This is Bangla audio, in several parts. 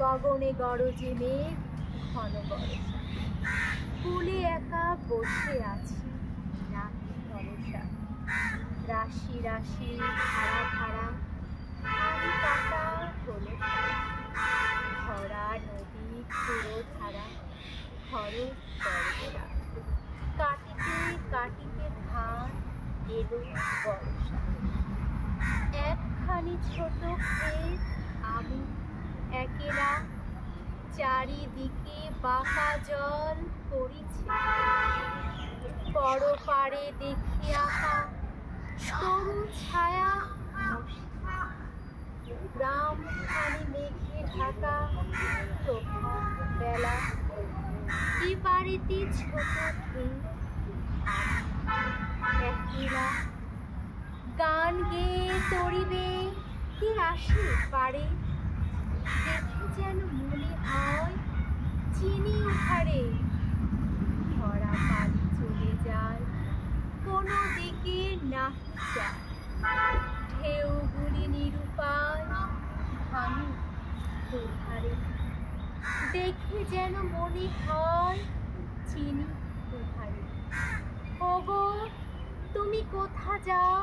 গগনে গরজে মেঘ ঘন বর্ষা, কূলে একা বসে আছি নাহি ভরসা। রাশি রাশি ধারা ধারা ধান কাটা হলো ধারা, ভরা নদী পুরো ধারা খরচ বর্ষা। কাটিতে কাটিতে ধান এলো বর্ষা। একখানি ছোট ক্ষেত আমি একেলা, চারিদিকে বাঁকা জল পড়িছে। পরপারে দেখি আঁকা তরু ছায়া মশিয়া, গ্রামখানি মেঘে ঢাকা প্রভাত বেলা। এবাড়িতে ছোট ক্ষেত আমি একেলা, গান গেয়ে তরিবে কে আসে পারে। দেখে যেন মনে হয় চিনি উহারে, ভরা পানি চলে যায় কোনো দিকে নাহি যায়। ঢেউগুলি নিরুপায় ভাঙে দুধারে, দেখে যেন মনে হয় চিনি উহারে। ওগো তুমি কোথা যাও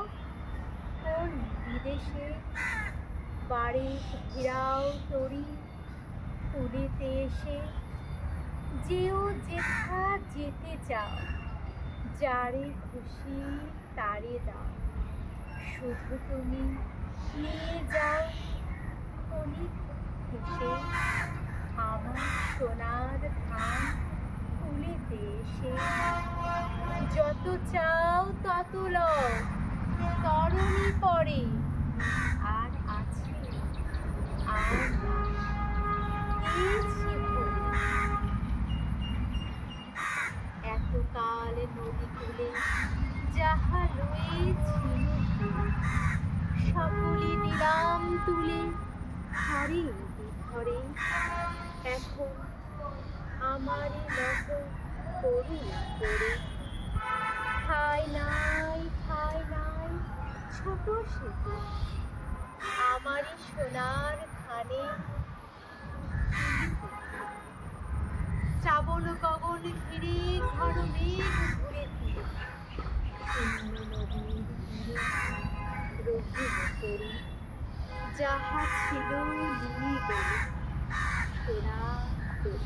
কোন বিদেশে, বাড়ি ঘেরাও তরি কুলেতে এসে। যেও যেথা যেতে চাও, যারে খুশি তারে দাও, শুধু তুমি নিয়ে যাও ক্ষণিক হেসে আমার সোনার ধান কুলেতে এসে। যত চাও তত লও তরণী পরে, আর আছে আর দিয়েছি ভরে। এতকাল নদী কূলে যাহা লয়েছিল সকলে দিলাম তুলে ঘরে ঘরে। এখন আমারই মতো করু করে, ঠাই নাই ছোট সেতু আমারই সোনার ধানে। শ্রাবণ গগন ঘিরে ঘন মেঘ ঘুরে ফিরে, শূন্য নদীর তীরে রহিল তরী। যাহা ছিল নিয়ে গেল সোনার তরী।